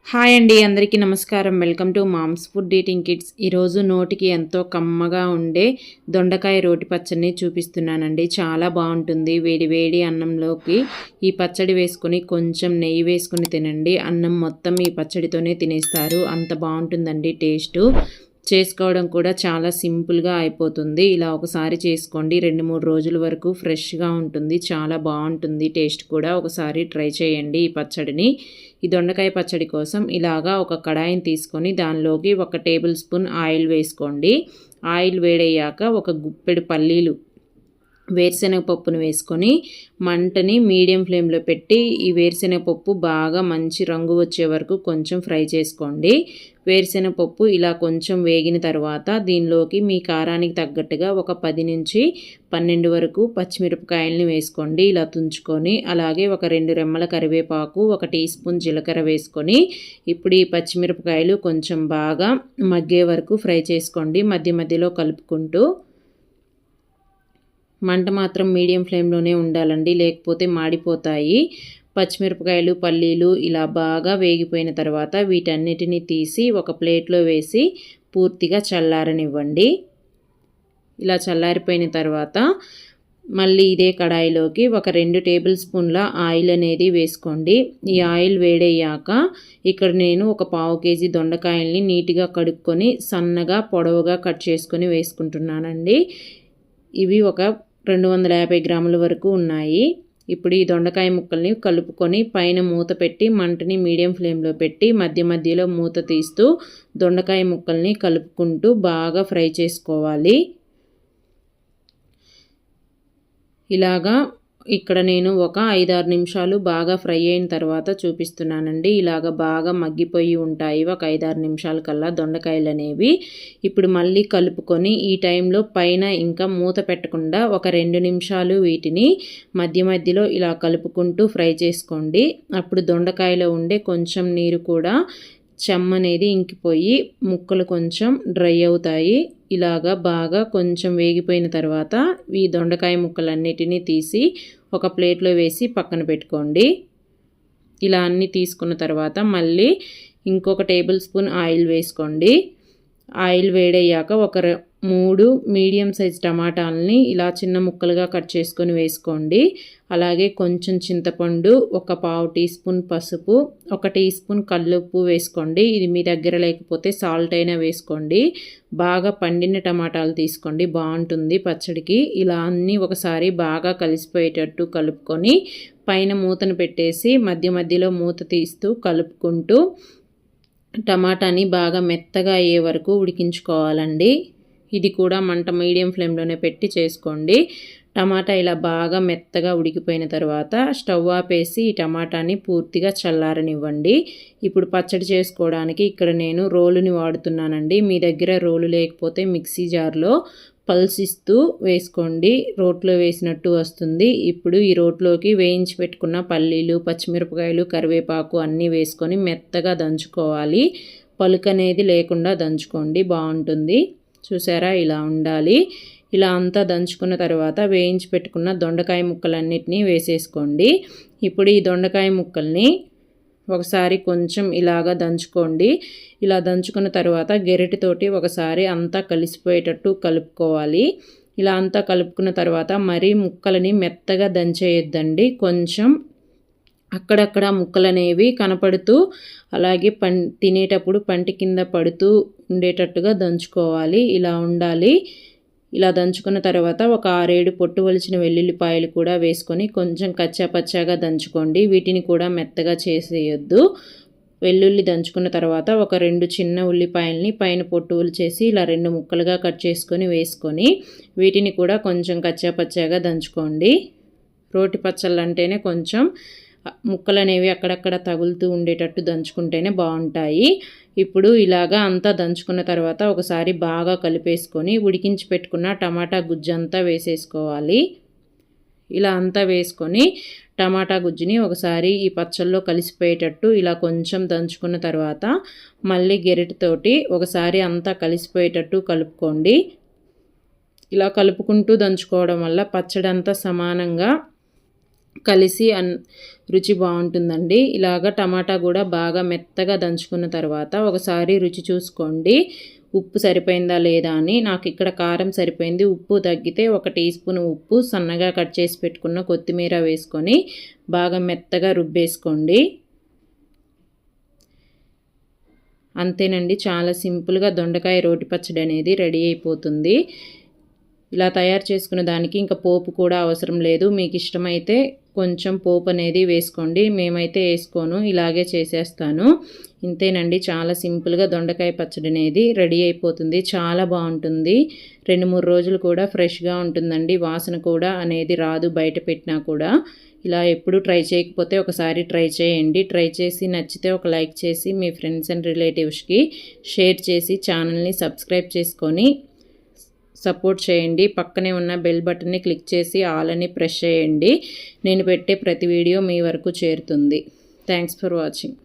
Hi అండి, అందరికీ నమస్కారం. Welcome to mom's food eating kids. ఈరోజు నోటికి ఎంతో కమ్మగా ఉండే దొండకాయ రోటి పచ్చడిని చూపిస్తున్నానండి. చాలా బాగుంటుంది. వేడి వేడి అన్నంలోకి ఈ పచ్చడి వేసుకొని కొంచెం నెయ్యి వేసుకొని తినండి. అన్నం మొత్తం ఈ పచ్చడితోనే తినేస్తారు. అంత బాగుంటుందండి టేస్టు. చేసుకోవడం కూడా చాలా సింపుల్గా అయిపోతుంది. ఇలా ఒకసారి చేసుకోండి. 2-3 రోజుల వరకు ఫ్రెష్గా ఉంటుంది. చాలా బాగుంటుంది. టేస్ట్ కూడా ఒకసారి ట్రై చేయండి ఈ పచ్చడిని. ఈ దొండకాయ పచ్చడి కోసం ఇలాగా ఒక కడాయిని తీసుకొని దానిలోకి 1 టేబుల్ స్పూన్ ఆయిల్ వేసుకోండి. ఆయిల్ వేడయ్యాక ఒక గుప్పెడు పల్లీలు వేరుశనగ పప్పును వేసుకొని మంటని మీడియం ఫ్లేమ్లో పెట్టి ఈ వేరుశనగ పప్పు బాగా మంచి రంగు వచ్చే వరకు కొంచెం ఫ్రై చేసుకోండి. వేరుశనగ పప్పు ఇలా కొంచెం వేగిన తర్వాత దీనిలోకి మీ కారానికి తగ్గట్టుగా ఒక 10 నుంచి 12 వరకు పచ్చిమిరపకాయలని వేసుకోండి. ఇలా తుంచుకొని అలాగే ఒక 2 రెమ్మల కరివేపాకు, 1 టీ స్పూన్ జీలకర్ర వేసుకొని ఇప్పుడు ఈ పచ్చిమిరపకాయలు కొంచెం బాగా మగ్గే వరకు ఫ్రై చేసుకోండి. మధ్య మధ్యలో కలుపుకుంటూ. మంట మాత్రం మీడియం ఫ్లేమ్లోనే ఉండాలండి, లేకపోతే మాడిపోతాయి. పచ్చిమిరపకాయలు, పల్లీలు ఇలా బాగా వేగిపోయిన తర్వాత వీటన్నిటిని తీసి ఒక ప్లేట్లో వేసి పూర్తిగా చల్లారనివ్వండి. ఇలా చల్లారిపోయిన తర్వాత మళ్ళీ ఇదే కడాయిలోకి ఒక 2 టేబుల్ స్పూన్ల ఆయిల్ అనేది వేసుకోండి. ఈ ఆయిల్ వేడయ్యాక ఇక్కడ నేను ఒక 1/2 కేజీ దొండకాయల్ని నీట్గా కడుక్కొని సన్నగా పొడవుగా కట్ చేసుకొని వేసుకుంటున్నానండి. ఇవి ఒక 250 గ్రాముల వరకు ఉన్నాయి. ఇప్పుడు ఈ దొండకాయ ముక్కల్ని కలుపుకొని పైన మూత పెట్టి మంటని మీడియం ఫ్లేమ్లో పెట్టి మధ్య మధ్యలో మూత తీస్తూ దొండకాయ ముక్కల్ని కలుపుకుంటూ బాగా ఫ్రై చేసుకోవాలి. ఇలాగా ఇక్కడ నేను ఒక 5-6 నిమిషాలు బాగా ఫ్రై అయిన తర్వాత చూపిస్తున్నానండి. ఇలాగ బాగా మగ్గిపోయి ఉంటాయి ఒక 5-6 నిమిషాల కల్లా దొండకాయలు అనేవి. ఇప్పుడు మళ్ళీ కలుపుకొని ఈ టైంలో పైన ఇంకా మూత పెట్టకుండా ఒక 2 నిమిషాలు వీటిని మధ్య మధ్యలో ఇలా కలుపుకుంటూ ఫ్రై చేసుకోండి. అప్పుడు దొండకాయలో ఉండే కొంచెం నీరు కూడా చెమ్మ అనేది ఇంకిపోయి ముక్కలు కొంచెం డ్రై అవుతాయి. ఇలాగా బాగా కొంచెం వేగిపోయిన తర్వాత ఈ దొండకాయ ముక్కలన్నిటినీ తీసి ఒక ప్లేట్లో వేసి పక్కన పెట్టుకోండి. ఇలా అన్నీ తీసుకున్న తర్వాత మళ్ళీ ఇంకొక టేబుల్ స్పూన్ ఆయిల్ వేసుకోండి. ఆయిల్ వేడయ్యాక ఒక 3 మీడియం సైజ్ టమాటాలని ఇలా చిన్న ముక్కలుగా కట్ చేసుకొని వేసుకోండి. అలాగే కొంచెం చింతపండు, ఒక 1/2 టీ స్పూన్ పసుపు, 1 టీ స్పూన్ కల్లుప్పు వేసుకోండి. ఇది మీ దగ్గర లేకపోతే సాల్ట్ అయినా వేసుకోండి. బాగా పండిన టమాటాలు తీసుకోండి, బాగుంటుంది పచ్చడికి. ఇలా అన్నీ ఒకసారి బాగా కలిసిపోయేటట్టు కలుపుకొని పైన మూతను పెట్టేసి మధ్య మధ్యలో మూత తీస్తూ కలుపుకుంటూ టమాటాని బాగా మెత్తగా అయ్యే వరకు ఉడికించుకోవాలండి. ఇది కూడా మంట మీడియం ఫ్లేమ్లోనే పెట్టి చేసుకోండి. టమాటా ఇలా బాగా మెత్తగా ఉడికిపోయిన తర్వాత స్టవ్ ఆపేసి ఈ టమాటాని పూర్తిగా చల్లారనివ్వండి. ఇప్పుడు పచ్చడి చేసుకోవడానికి ఇక్కడ నేను రోలుని వాడుతున్నానండి. మీ దగ్గర రోలు లేకపోతే మిక్సీ జార్లో పల్సిస్తూ వేసుకోండి, రోట్లో వేసినట్టు వస్తుంది. ఇప్పుడు ఈ రోట్లోకి వేయించి పెట్టుకున్న పల్లీలు, పచ్చిమిరపకాయలు, కరివేపాకు అన్నీ వేసుకొని మెత్తగా దంచుకోవాలి. పలుకు అనేది లేకుండా దంచుకోండి, బాగుంటుంది. చూసారా, ఇలా ఉండాలి. ఇలా అంతా దంచుకున్న తర్వాత వేయించి పెట్టుకున్న దొండకాయ ముక్కలన్నిటినీ వేసేసుకోండి. ఇప్పుడు ఈ దొండకాయ ముక్కల్ని ఒకసారి కొంచెం ఇలాగా దంచుకోండి. ఇలా దంచుకున్న తర్వాత గెరిటితోటి ఒకసారి అంతా కలిసిపోయేటట్టు కలుపుకోవాలి. ఇలా అంతా కలుపుకున్న తర్వాత మరీ ముక్కలని మెత్తగా దంచేయొద్దండి. కొంచెం అక్కడక్కడ ముక్కలనేవి కనపడుతూ అలాగే తినేటప్పుడు పంటి కింద పడుతూ ఉండేటట్టుగా దంచుకోవాలి. ఇలా ఉండాలి. ఇలా దంచుకున్న తర్వాత ఒక 6-7 పొట్టు వలిచిన వెల్లుల్లిపాయలు కూడా వేసుకొని కొంచెం కచ్చాపచ్చాగా దంచుకోండి. వీటిని కూడా మెత్తగా చేసేయొద్దు. వెల్లుల్లి దంచుకున్న తర్వాత ఒక 2 చిన్న ఉల్లిపాయల్ని పైన పొట్టు ఒలిచేసి ఇలా 2 ముక్కలుగా కట్ చేసుకొని వేసుకొని వీటిని కూడా కొంచెం కచ్చాపచ్చాగా దంచుకోండి. రోటి పచ్చళ్ళు అంటేనే కొంచెం ముక్కలు అనేవి అక్కడక్కడ తగులుతూ ఉండేటట్టు దంచుకుంటేనే బాగుంటాయి. ఇప్పుడు ఇలాగా అంతా దంచుకున్న తర్వాత ఒకసారి బాగా కలిపేసుకొని ఉడికించి పెట్టుకున్న టమాటా గుజ్జంతా వేసేసుకోవాలి. ఇలా అంతా వేసుకొని టమాటా గుజ్జుని ఒకసారి ఈ పచ్చళ్ళలో కలిసిపోయేటట్టు ఇలా కొంచెం దంచుకున్న తర్వాత మళ్ళీ గెరిటితోటి ఒకసారి అంతా కలిసిపోయేటట్టు కలుపుకోండి. ఇలా కలుపుకుంటూ దంచుకోవడం వల్ల పచ్చడి అంతా సమానంగా కలిసి రుచి బాగుంటుందండి. ఇలాగ టమాటా కూడా బాగా మెత్తగా దంచుకున్న తర్వాత ఒకసారి రుచి చూసుకోండి, ఉప్పు సరిపోయిందా లేదా అని. నాకు ఇక్కడ కారం సరిపోయింది. ఉప్పు తగ్గితే 1 టీ స్పూన్ ఉప్పు, సన్నగా కట్ చేసి పెట్టుకున్న కొత్తిమీర వేసుకొని బాగా మెత్తగా రుబ్బేసుకోండి. అంతేనండి, చాలా సింపుల్గా దొండకాయ రోటి పచ్చడి అనేది రెడీ అయిపోతుంది. ఇలా తయారు చేసుకున్న దానికి ఇంకా పోపు కూడా అవసరం లేదు. మీకు ఇష్టమైతే కొంచెం పోపు అనేది వేసుకోండి, మేమైతే వేసుకోను, ఇలాగే చేసేస్తాను. ఇంతేనండి, చాలా సింపుల్గా దొండకాయ పచ్చడి అనేది రెడీ అయిపోతుంది. చాలా బాగుంటుంది. 2-3 రోజులు కూడా ఫ్రెష్గా ఉంటుందండి. వాసన కూడా అనేది రాదు బయట పెట్టినా కూడా. ఇలా ఎప్పుడు ట్రై చేయకపోతే ఒకసారి ట్రై చేయండి. ట్రై చేసి నచ్చితే ఒక లైక్ చేసి మీ ఫ్రెండ్స్ అండ్ రిలేటివ్స్కి షేర్ చేసి ఛానల్ని సబ్స్క్రైబ్ చేసుకొని సపోర్ట్ చేయండి. పక్కనే ఉన్న బెల్ బటన్ని క్లిక్ చేసి ఆల్ అని ప్రెస్ చేయండి. నేను పెట్టే ప్రతి వీడియో మీ వరకు చేరుతుంది. Thanks for watching.